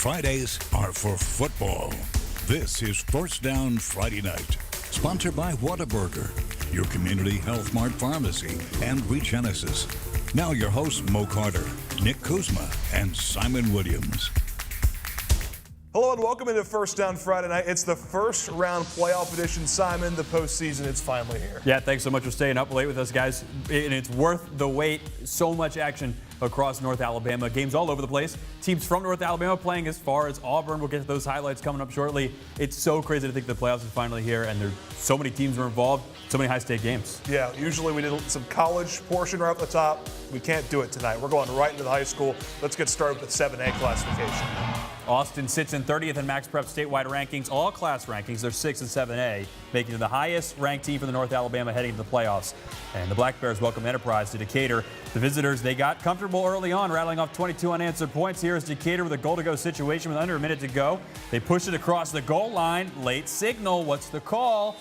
Fridays are for football. This is First Down Friday Night, sponsored by Whataburger, your community health mart pharmacy, and Regenesis. Now your hosts, Mo Carter, Nick Kuzma, and Simon Williams. Hello and welcome into First Down Friday Night. It's the first round playoff edition. Simon, the postseason is finally here. Yeah, thanks so much for staying up late with us, guys. And it's worth the wait. So much action across North Alabama. Games all over the place. Teams from North Alabama playing as far as Auburn. We'll get to those highlights coming up shortly. It's so crazy to think the playoffs are finally here, and there's so many teams are involved, so many high-stake games. Yeah, usually we did some college portion right off the top. We can't do it tonight. We're going right into the high school. Let's get started with the 7A classification. Austin sits in 30th in Max Prep statewide rankings, all class rankings. They're 6 and 7A, making it the highest ranked team for the North Alabama heading to the playoffs. And the Black Bears welcome Enterprise to Decatur. The visitors, they got comfortable early on, rattling off 22 unanswered points. Here is Decatur with a goal-to-go situation with under a minute to go. They push it across the goal line. Late signal. What's the call?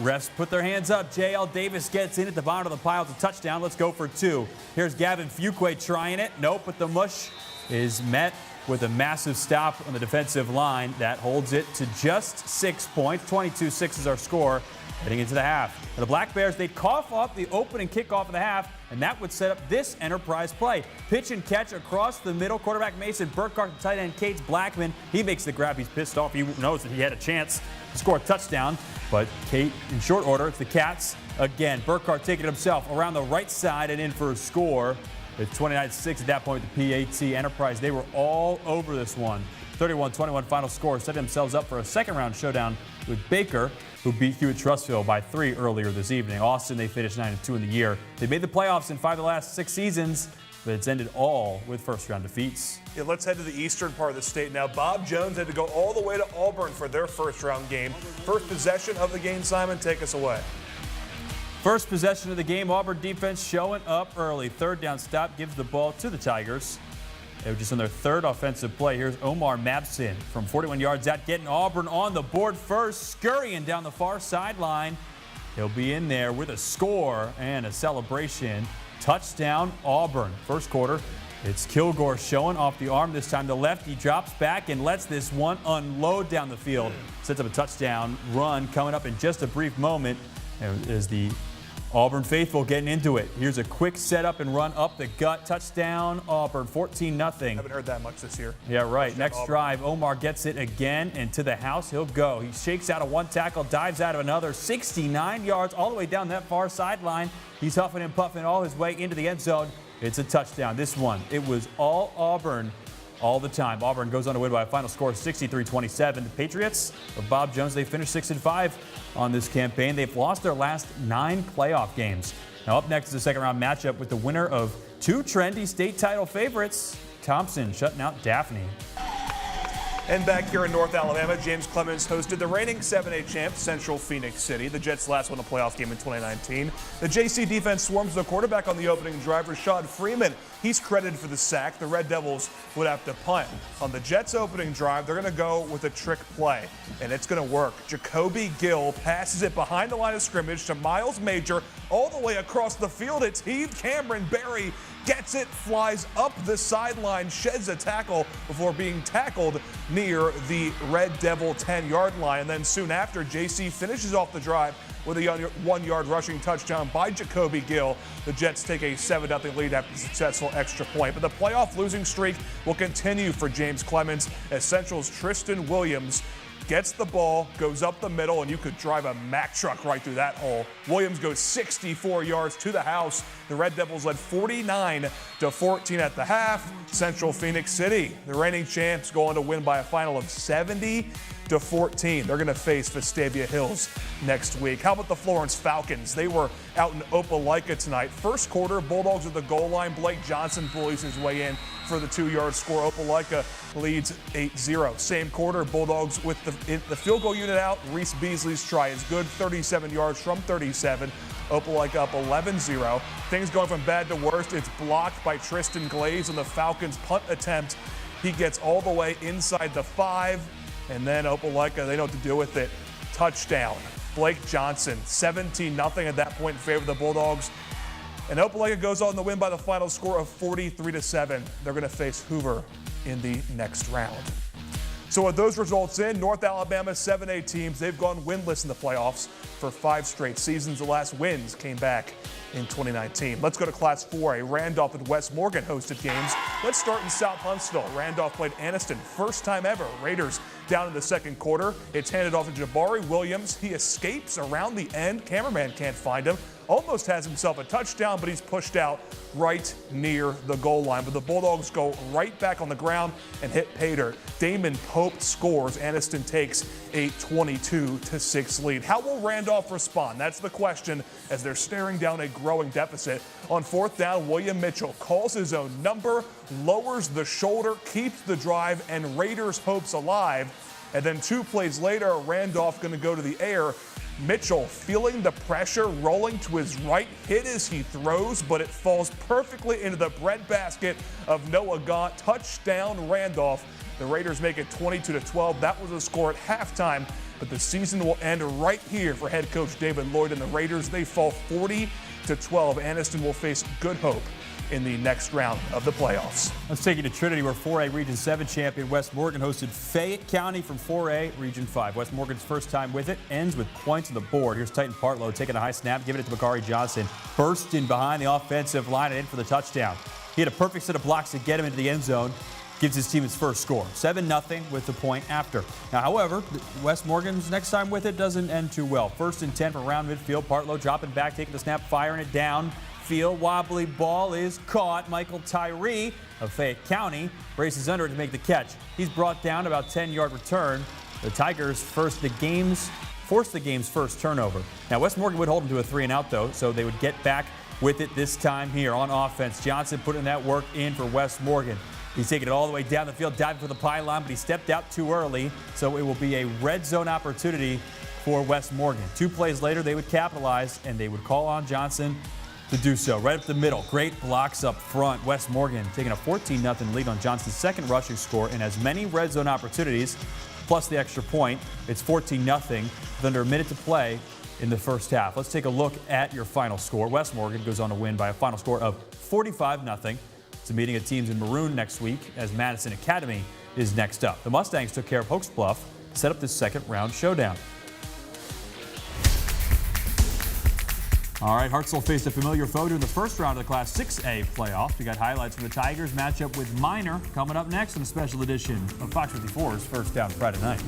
Refs put their hands up. J.L. Davis gets in at the bottom of the pile. It's a touchdown. Let's go for 2. Here's Gavin Fuquay trying it. Nope, but the mush is met with a massive stop on the defensive line. That holds it to just 6 points. 22-6 is our score heading into the half. And the Black Bears, they'd cough up the opening kickoff of the half, and that would set up this Enterprise play. Pitch and catch across the middle. Quarterback Mason Burkhart, tight end Cates Blackman. He makes the grab. He's pissed off. He knows that he had a chance to score a touchdown. But Kate, in short order, it's the Cats again. Burkhart taking it himself around the right side and in for a score. It's 29-6 at that point with the PAT. Enterprise, they were all over this one. 31-21 final score, set themselves up for a second-round showdown with Baker, who beat Hewitt-Trussville by 3 earlier this evening. Austin, they finished 9-2 in the year. They made the playoffs in 5 of the last 6 seasons, but it's ended all with first-round defeats. Yeah, let's head to the eastern part of the state now. Bob Jones had to go all the way to Auburn for their first-round game. First possession of the game, Simon, take us away. First possession of the game, Auburn defense showing up early. Third down stop gives the ball to the Tigers. They were just on their third offensive play. Here's Omar Mabson from 41 yards out, getting Auburn on the board first, scurrying down the far sideline. He'll be in there with a score and a celebration. Touchdown, Auburn. First quarter, it's Kilgore showing off the arm. This time the lefty drops back and lets this one unload down the field. Sets up a touchdown run coming up in just a brief moment. As the Auburn faithful getting into it. Here's a quick setup and run up the gut. Touchdown, Auburn, 14-0. Haven't heard that much this year. Yeah, right. Next drive, Omar gets it again, and to the house he'll go. He shakes out of one tackle, dives out of another. 69 yards all the way down that far sideline. He's huffing and puffing all his way into the end zone. It's a touchdown. This one, it was all Auburn all the time. Auburn goes on to win by a final score of 63-27. The Patriots of Bob Jones, they finished 6-5 on this campaign. They've lost their last 9 playoff games. Now up next is a second-round matchup with the winner of 2 trendy state title favorites. Thompson shutting out Daphne. And back here in North Alabama, James Clemens hosted the reigning 7A champ, Central Phoenix City. The Jets last won a playoff game in 2019. The JC defense swarms the quarterback on the opening drive, Rashad Freeman. He's credited for the sack. The Red Devils would have to punt. On the Jets' opening drive, they're going to go with a trick play, and it's going to work. Jacoby Gill passes it behind the line of scrimmage to Miles Major all the way across the field. It's heaved. Cameron Berry gets it, flies up the sideline, sheds a tackle before being tackled near the Red Devil 10-yard line. And then soon after, JC finishes off the drive with a 1-yard rushing touchdown by Jacoby Gill. The Jets take a 7-0 lead after the successful extra point. But the playoff losing streak will continue for James Clemens as Central's Tristan Williams gets the ball, goes up the middle, and you could drive a Mack truck right through that hole. Williams goes 64 yards to the house. The Red Devils led 49-14 at the half. Central Phoenix City, the reigning champs, go on to win by a final of 70-14. They're going to face Vestavia Hills next week. How about the Florence Falcons? They were out in Opelika tonight. First quarter, Bulldogs at the goal line. Blake Johnson bullies his way in for the 2-yard score. Opelika leads 8-0. Same quarter, Bulldogs with the field goal unit out. Reese Beasley's try is good, 37 yards from 37. Opelika up 11-0. Things going from bad to worst. It's blocked by Tristan Glaze on the Falcons' punt attempt. He gets all the way inside the 5, and then Opelika, they know what to do with it. Touchdown. Blake Johnson, 17-0 at that point in favor of the Bulldogs. And Opelika goes on to win by the final score of 43-7. They're going to face Hoover in the next round. So with those results in, North Alabama's 7A teams, they've gone winless in the playoffs for 5 straight seasons. The last wins came back in 2019. Let's go to Class 4A. Randolph and West Morgan hosted games. Let's start in South Huntsville. Randolph played Anniston, first time ever. Raiders down in the second quarter. It's handed off to Jabari Williams. He escapes around the end. Cameraman can't find him. Almost has himself a touchdown, but he's pushed out right near the goal line. But the Bulldogs go right back on the ground and hit pay dirt. Damon Pope scores. Anniston takes a 22-6 lead. How will Randolph respond? That's the question as they're staring down a growing deficit. On fourth down, William Mitchell calls his own number, lowers the shoulder, keeps the drive, and Raiders' hopes alive. And then 2 plays later, Randolph going to go to the air. Mitchell, feeling the pressure, rolling to his right, hit as he throws, but it falls perfectly into the breadbasket of Noah Gaunt. Touchdown, Randolph. The Raiders make it 22-12. That was the score at halftime, but the season will end right here for head coach David Lloyd and the Raiders. They fall 40-12. Anniston will face Good Hope in the next round of the playoffs. Let's take you to Trinity, where 4A Region 7 champion West Morgan hosted Fayette County from 4A Region 5. West Morgan's first time with it ends with points on the board. Here's Titan Partlow taking a high snap, giving it to Bakari Johnson. Burst in behind the offensive line and in for the touchdown. He had a perfect set of blocks to get him into the end zone. Gives his team its first score. 7-0 with the point after. Now, however, West Morgan's next time with it doesn't end too well. 1st and 10 from around midfield. Partlow dropping back, taking the snap, firing it down. Field wobbly ball is caught. Michael Tyree of Fayette County races under it to make the catch. He's brought down about 10-yard return. The Tigers force the game's first turnover. Now West Morgan would hold them to a 3-and-out though, so they would get back with it this time here on offense. Johnson putting that work in for West Morgan. He's taking it all the way down the field, diving for the pylon, but he stepped out too early, so it will be a red zone opportunity for West Morgan. 2 plays later, they would capitalize, and they would call on Johnson to do so. Right up the middle, great blocks up front. West Morgan taking a 14-0 lead on Johnson's second rushing score and as many red zone opportunities, plus the extra point. It's 14-0 with under a minute to play in the first half. Let's take a look at your final score. West Morgan goes on to win by a final score of 45-0. It's a meeting of teams in maroon next week as Madison Academy is next up. The Mustangs took care of Hokes Bluff to set up this second round showdown. All right, Hartselle faced a familiar foe during the first round of the Class 6A playoff. We got highlights from the Tigers matchup with Minor coming up next on a special edition of Fox 54's First Down Friday Night.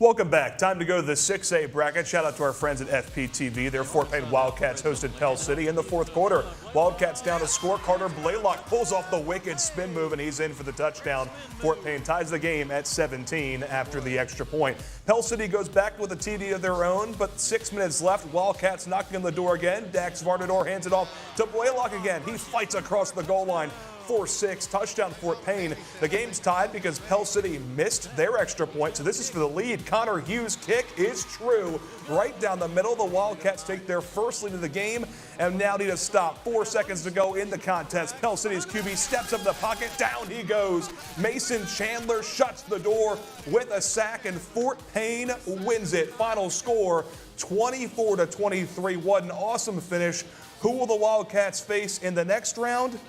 Welcome back. Time to go to the 6A bracket. Shout out to our friends at FPTV. Their Fort Payne Wildcats hosted Pell City in the fourth quarter. Wildcats down to score. Carter Blaylock pulls off the wicked spin move, and he's in for the touchdown. Fort Payne ties the game at 17 after the extra point. Pell City goes back with a TD of their own, but 6 minutes left. Wildcats knocking on the door again. Dax Varnador hands it off to Blaylock again. He fights across the goal line. 4-6, touchdown Fort Payne. The game's tied because Pell City missed their extra point, so this is for the lead. Connor Hughes' kick is true. Right down the middle, the Wildcats take their first lead of the game and now need a stop. 4 seconds to go in the contest. Pell City's QB steps up the pocket, down he goes. Mason Chandler shuts the door with a sack, and Fort Payne wins it. Final score, 24-23. What an awesome finish. Who will the Wildcats face in the next round?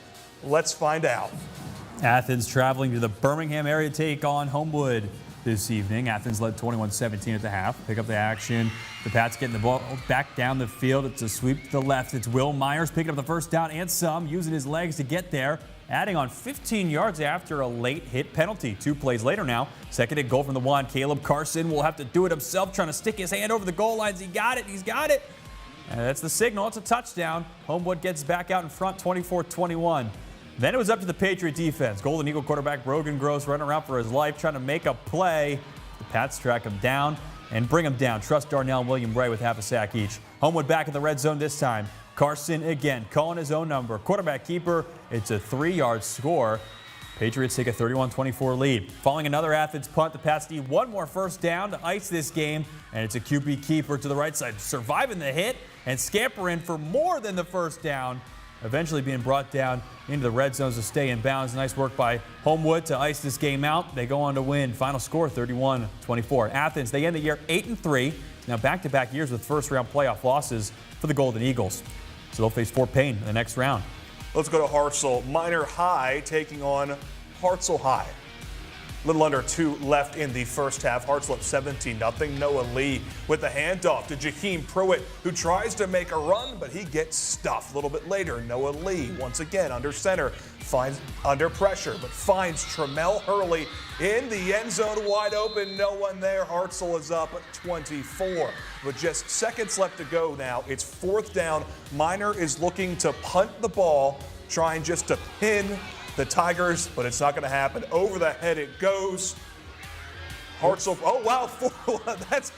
Let's find out. Athens traveling to the Birmingham area to take on Homewood this evening. Athens led 21-17 at the half. Pick up the action. The Pats getting the ball back down the field. It's a sweep to the left. It's Will Myers picking up the first down and some, using his legs to get there, adding on 15 yards after a late hit penalty. 2 plays later now. Second and goal from the 1. Caleb Carson will have to do it himself, trying to stick his hand over the goal lines. He got it. He's got it. And that's the signal. It's a touchdown. Homewood gets back out in front, 24-21. Then it was up to the Patriot defense. Golden Eagle quarterback Brogan Gross running around for his life, trying to make a play. The Pats track him down and bring him down. Trust Darnell and William Bray with half a sack each. Homewood back in the red zone this time. Carson again calling his own number. Quarterback keeper. It's a 3-yard score. Patriots take a 31-24 lead. Following another Athens punt, the Pats need one more first down to ice this game, and it's a QB keeper to the right side, surviving the hit and scampering for more than the first down, eventually being brought down into the red zones to stay in bounds. Nice work by Homewood to ice this game out. They go on to win. Final score 31-24. Athens, they end the year 8-3. Now back-to-back years with first-round playoff losses for the Golden Eagles. So they'll face Fort Payne in the next round. Let's go to Hartselle. Minor High taking on Hartselle High. A little under 2 left in the first half. Hartselle up 17-0. Noah Lee with the handoff to Jakeem Pruitt, who tries to make a run, but he gets stuffed. A little bit later, Noah Lee once again under center, finds under pressure, but finds Tremel Hurley in the end zone wide open. No one there. Hartselle is up 24. With just seconds left to go now, it's 4th down. Minor is looking to punt the ball, trying just to pin the Tigers, but it's not going to happen. Over the head it goes. Hartselle, oh wow, that's,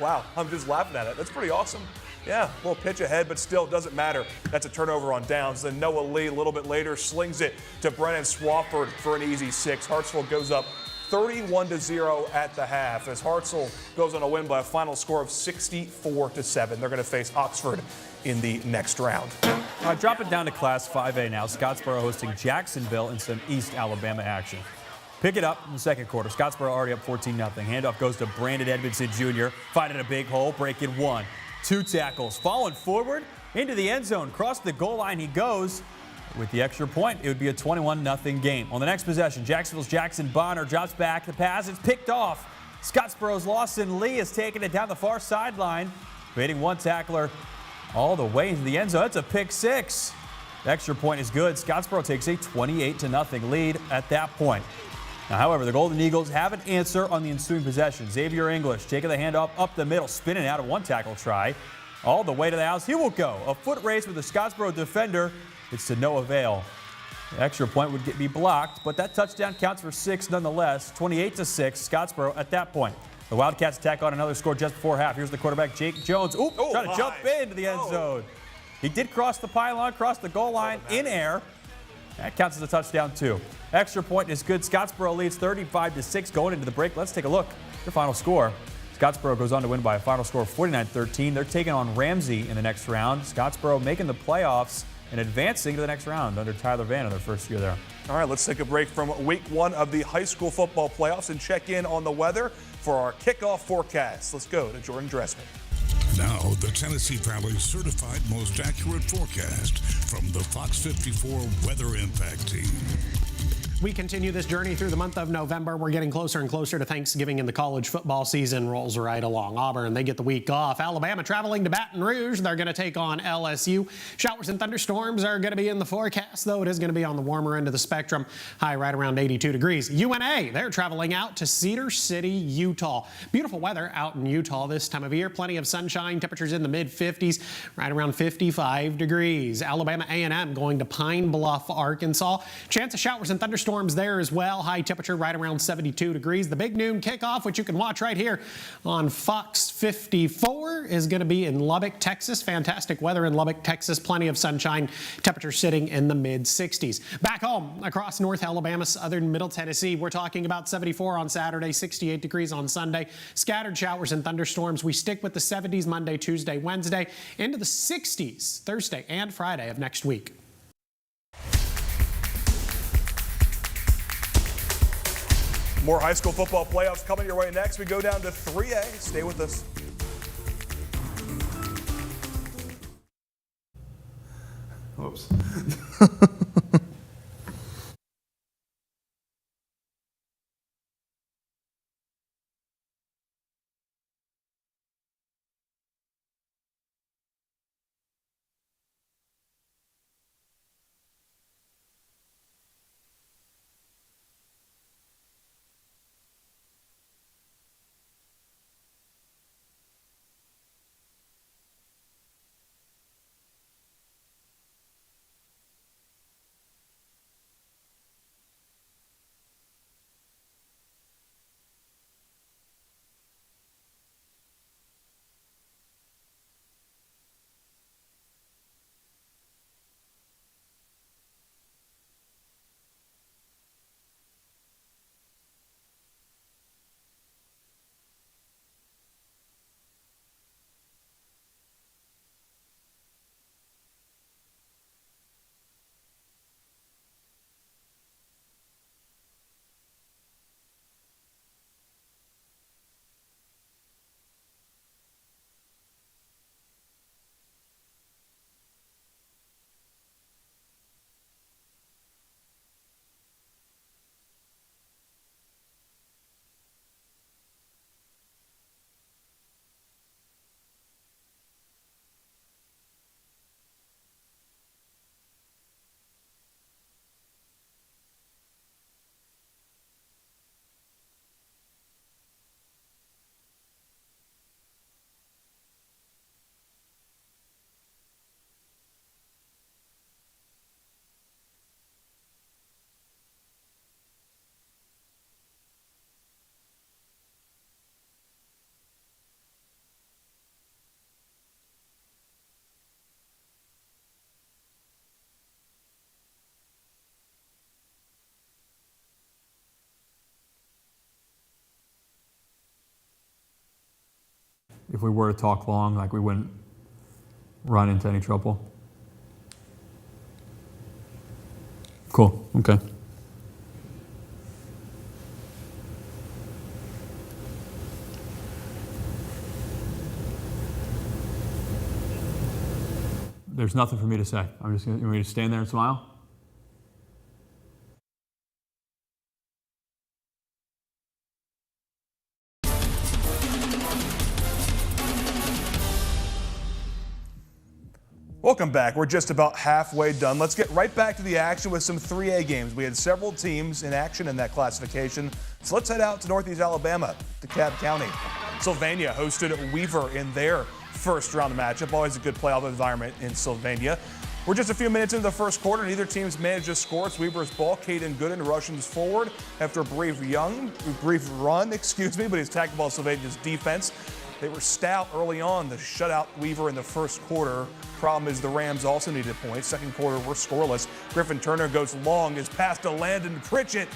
wow, I'm just laughing at it. That's pretty awesome. Yeah, a little pitch ahead, but still doesn't matter. That's a turnover on downs. Then Noah Lee a little bit later slings it to Brennan Swafford for an easy 6. Hartselle goes up 31-0 at the half as Hartselle goes on a win by a final score of 64-7. They're going to face Oxford in the next round. All right, drop it down to Class 5A now. Scottsboro hosting Jacksonville in some East Alabama action. Pick it up in the second quarter. Scottsboro already up 14-0. Handoff goes to Brandon Edmondson Jr. Finding a big hole, breaking 1. 2 tackles, falling forward into the end zone. Across the goal line he goes. With the extra point, it would be a 21-0 game. On the next possession, Jacksonville's Jackson Bonner drops back. The pass is picked off. Scottsboro's Lawson Lee is taking it down the far sideline, baiting 1 tackler all the way into the end zone. That's a pick 6. The extra point is good. Scottsboro takes a 28-0 lead at that point. Now, however, the Golden Eagles have an answer on the ensuing possession. Xavier English taking the handoff up the middle, spinning out of 1 tackle try. All the way to the house. He will go. A foot race with the Scottsboro defender. It's to no avail. The extra point would be blocked, but that touchdown counts for 6 nonetheless. 28-6, Scottsboro at that point. The Wildcats tack on another score just before half. Here's the quarterback, Jake Jones. Trying to jump into the end zone. He did cross the pylon, cross the goal line in air. That counts as a touchdown too. Extra point is good. Scottsboro leads 35-6 going into the break. Let's take a look at the final score. Scottsboro goes on to win by a final score of 49-13. They're taking on Ramsey in the next round. Scottsboro making the playoffs and advancing to the next round under Tyler Van in their first year there. All right, let's take a break from week 1 of the high school football playoffs and check in on the weather for our kickoff forecast. Let's go to Jordan Dressman. Now, the Tennessee Valley's certified most accurate forecast from the Fox 54 Weather Impact Team. We continue this journey through the month of November. We're getting closer and closer to Thanksgiving, and the college football season rolls right along. Auburn, they get the week off. Alabama traveling to Baton Rouge. They're going to take on LSU. Showers and thunderstorms are going to be in the forecast, though it is going to be on the warmer end of the spectrum. High right around 82 degrees. UNA, they're traveling out to Cedar City, Utah. Beautiful weather out in Utah this time of year. Plenty of sunshine. Temperatures in the mid-50s, right around 55 degrees. Alabama A&M going to Pine Bluff, Arkansas. Chance of showers and thunderstorms there as well. High temperature right around 72 degrees. The big noon kickoff, which you can watch right here on Fox 54, is going to be in Lubbock, Texas. Fantastic weather in Lubbock, Texas. Plenty of sunshine. Temperature sitting in the mid-60s. Back home across North Alabama, southern Middle Tennessee, we're talking about 74 on Saturday, 68 degrees on Sunday. Scattered showers and thunderstorms. We stick with the 70s Monday, Tuesday, Wednesday, into the 60s Thursday and Friday of next week. More high school football playoffs coming your way next. We go down to 3A. Stay with us. Whoops. If we were to talk long, like we wouldn't run into any trouble. Cool, okay. There's nothing for me to say. I'm just going to stand there and smile. Welcome back. We're just about halfway done. Let's get right back to the action with some 3A games. We had several teams in action in that classification. So let's head out to Northeast Alabama, DeKalb County. Sylvania hosted Weaver in their first round matchup. Always a good playoff environment in Sylvania. We're just a few minutes into the first quarter. Neither team's managed to score. It's Weaver's ball. Caden Gooden rushes forward after a brief run, but he's tackled by Sylvania's defense. They were stout early on to shut out Weaver in the first quarter. Problem is the Rams also needed points. Second quarter, we're scoreless. Griffin Turner goes long. His pass to Landon Pritchett.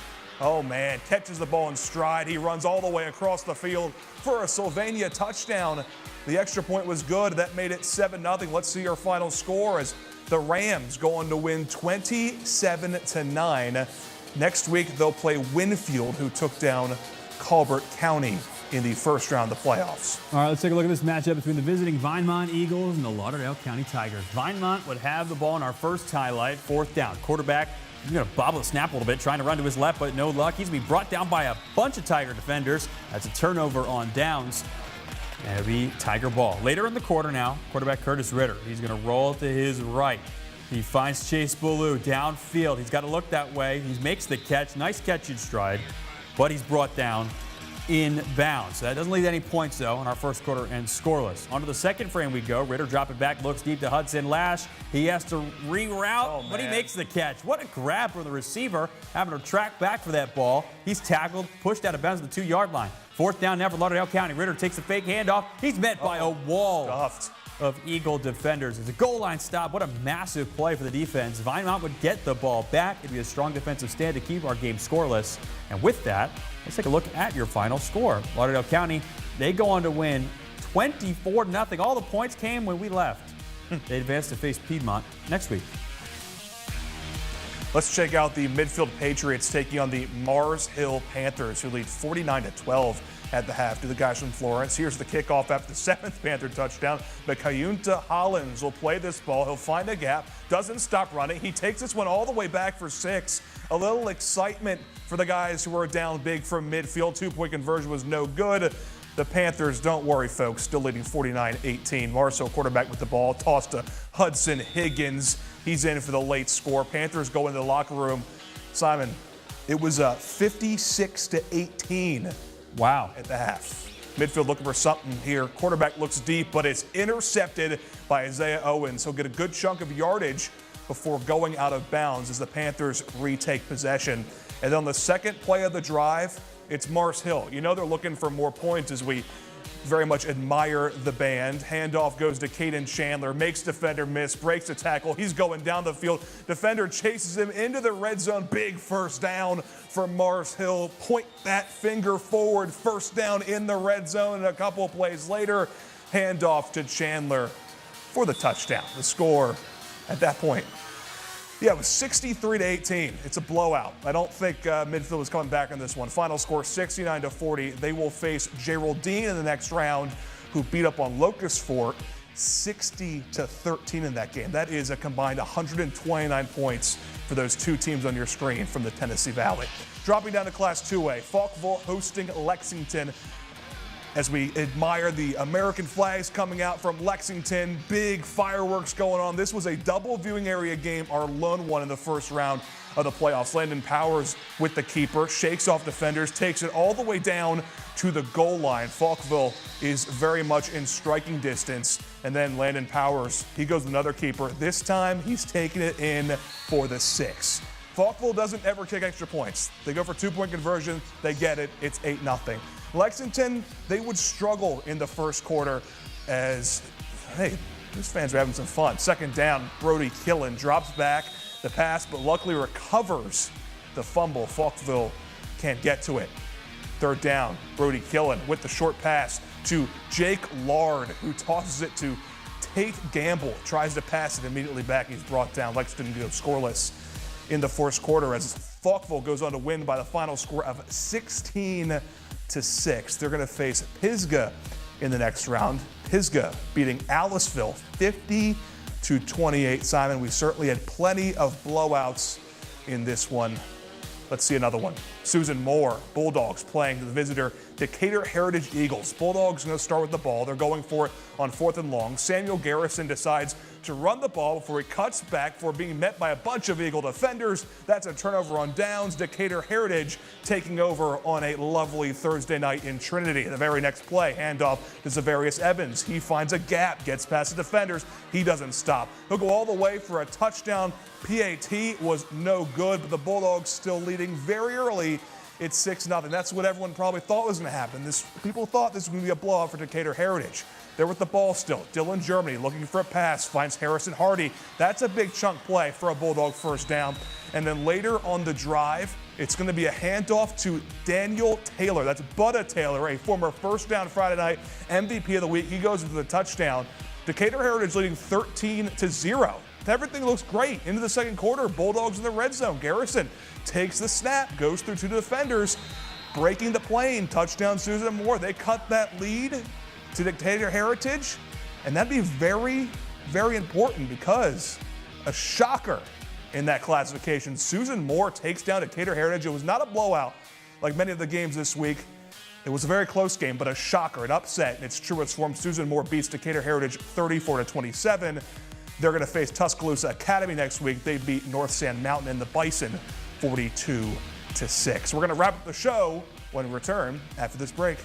Oh, man, catches the ball in stride. He runs all the way across the field for a Sylvania touchdown. The extra point was good. That made it 7-0. Let's see our final score as the Rams go on to win 27-9. Next week, they'll play Winfield, who took down Colbert County in the first round of the playoffs. All right, let's take a look at this matchup between the visiting Vinemont Eagles and the Lauderdale County Tigers. Vinemont would have the ball in our first highlight, fourth down. Quarterback He's going to bobble the snap a little bit, trying to run to his left, but no luck. He's going to be brought down by a bunch of Tiger defenders. That's a turnover on downs. And it'll be Tiger ball. Later in the quarter now, quarterback Curtis Ritter. He's going to roll to his right. He finds Chase Ballou downfield. He's got to look that way. He makes the catch. Nice catch in stride, but he's brought down in bounds. So that doesn't lead to any points, though, in our first quarter and scoreless. Onto the second frame we go. Ritter drop it back, looks deep to Hudson Lash. He has to reroute, but he makes the catch. What a grab from the receiver, having to track back for that ball. He's tackled, pushed out of bounds at the 2-yard line. Fourth down now for Lauderdale County. Ritter takes a fake handoff. He's met by a wall of Eagle defenders. It's a goal line stop. What a massive play for the defense. Vinemont would get the ball back. It'd be a strong defensive stand to keep our game scoreless. And with that, let's take a look at your final score. Lauderdale County, they go on to win 24-0. All the points came when we left. They advance to face Piedmont next week. Let's check out the midfield Patriots taking on the Mars Hill Panthers, who lead 49-12 at the half to the guys from Florence. Here's the kickoff after the 7th Panther touchdown. Bakayunta Hollins will play this ball. He'll find a gap, doesn't stop running. He takes this one all the way back for 6. A little excitement for the guys who were down big from midfield. 2-point conversion was no good. The Panthers, don't worry, folks, still leading 49-18. Marceau, quarterback with the ball, tossed to Hudson Higgins. He's in for the late score. Panthers go into the locker room. Simon, it was 56-18. Wow. At the half. Midfield looking for something here. Quarterback looks deep, but it's intercepted by Isaiah Owens. He'll get a good chunk of yardage before going out of bounds as the Panthers retake possession. And on the second play of the drive, it's Mars Hill. You know they're looking for more points as we very much admire the band. Handoff goes to Caden Chandler, makes defender miss, breaks the tackle. He's going down the field. Defender chases him into the red zone. Big first down for Mars Hill. Point that finger forward. First down in the red zone. And a couple of plays later, handoff to Chandler for the touchdown. The score at that point, yeah, it was 63-18. It's a blowout. I don't think midfield is coming back on this one. Final score 69-40. They will face Geraldine in the next round, who beat up on Locust Fort 60-13 in that game. That is a combined 129 points for those two teams on your screen from the Tennessee Valley. Dropping down to Class 2A, Falkville hosting Lexington. As we admire the American flags coming out from Lexington, big fireworks going on. This was a double viewing area game, our lone one in the first round of the playoffs. Landon Powers with the keeper, shakes off defenders, takes it all the way down to the goal line. Falkville is very much in striking distance. And then Landon Powers, he goes with another keeper. This time, he's taking it in for the 6. Falkville doesn't ever take extra points. They go for 2-point conversion, they get it, it's 8-0. Lexington, they would struggle in the first quarter as, hey, these fans are having some fun. Second down, Brody Killen drops back the pass, but luckily recovers the fumble. Falkville can't get to it. Third down, Brody Killen with the short pass to Jake Lard, who tosses it to Tate Gamble. Tries to pass it immediately back. He's brought down. Lexington goes scoreless in the first quarter as Falkville goes on to win by the final score of 16-6. They're going to face Pisgah in the next round. Pisgah beating Aliceville 50-28. Simon, we certainly had plenty of blowouts in this one. Let's see another one. Susan Moore, Bulldogs playing the visitor Decatur Heritage Eagles. Bulldogs going to start with the ball. They're going for it on 4th and long. Samuel Garrison decides to run the ball before he cuts back before being met by a bunch of Eagle defenders. That's a turnover on downs. Decatur Heritage taking over on a lovely Thursday night in Trinity. The very next play, handoff to Zavarius Evans. He finds a gap, gets past the defenders. He doesn't stop. He'll go all the way for a touchdown. PAT was no good, but the Bulldogs still leading very early. It's 6-0. That's what everyone probably thought was going to happen. People thought this was going to be a blowout for Decatur Heritage. They're with the ball still. Dylan Germany looking for a pass, finds Harrison Hardy. That's a big chunk play for a Bulldog first down. And then later on the drive, it's going to be a handoff to Daniel Taylor. That's Butta Taylor, a former first down Friday night MVP of the week. He goes into the touchdown. Decatur Heritage leading 13-0. Everything looks great. Into the second quarter, Bulldogs in the red zone. Garrison takes the snap, goes through 2 defenders, breaking the plane. Touchdown, Susan Moore. They cut that lead to Decatur Heritage, and that'd be very, very important because a shocker in that classification. Susan Moore takes down Decatur Heritage. It was not a blowout like many of the games this week. It was a very close game, but a shocker, an upset. It's true it's form. Susan Moore beats Decatur Heritage 34-27. They're going to face Tuscaloosa Academy next week. They beat North Sand Mountain and the Bison 42-6. We're going to wrap up the show when we return after this break.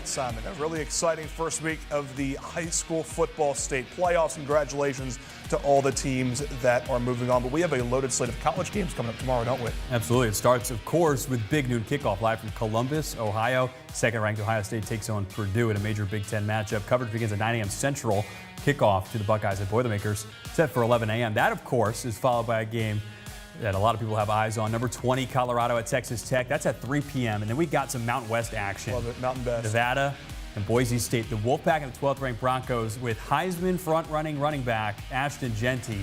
Simon, a really exciting first week of the high school football state playoffs. Congratulations to all the teams that are moving on. But we have a loaded slate of college games coming up tomorrow, don't we? Absolutely. It starts, of course, with big noon kickoff live from Columbus, Ohio. Second-ranked Ohio State takes on Purdue in a major Big Ten matchup. Coverage begins at 9 a.m. Central. Kickoff to the Buckeyes at Boilermakers set for 11 a.m. That, of course, is followed by a game that a lot of people have eyes on. Number 20, Colorado at Texas Tech. That's at 3 p.m. And then we got some Mountain West action. Love it. Mountain West. Nevada and Boise State. The Wolfpack and the 12th-ranked Broncos with Heisman front-running running back Ashton Genty.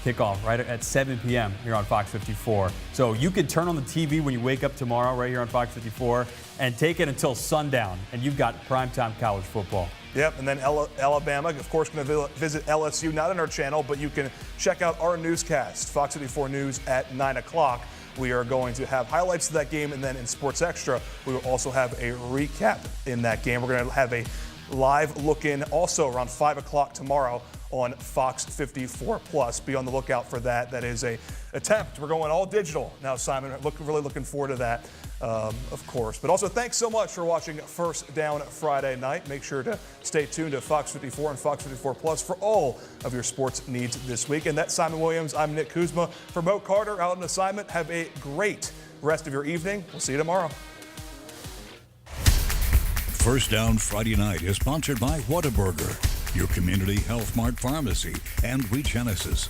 Kickoff right at 7 p.m. here on Fox 54. So you could turn on the TV when you wake up tomorrow right here on Fox 54 and take it until sundown, and you've got primetime college football. Yep, and then Alabama, of course, going to visit LSU, not on our channel, but you can check out our newscast, Fox 54 News at 9 o'clock. We are going to have highlights of that game, and then in Sports Extra, we will also have a recap in that game. We're going to have a live look-in also around 5 o'clock tomorrow on Fox 54 Plus. Be on the lookout for that. That is a attempt. We're going all digital now, Simon. Really looking forward to that, of course. But also, thanks so much for watching First Down Friday night. Make sure to stay tuned to Fox 54 and Fox 54 Plus for all of your sports needs this week. And that's Simon Williams. I'm Nick Kuzma. For Mo Carter out on assignment, have a great rest of your evening. We'll see you tomorrow. First Down Friday Night is sponsored by Whataburger, your community health mart pharmacy, and Regenesis.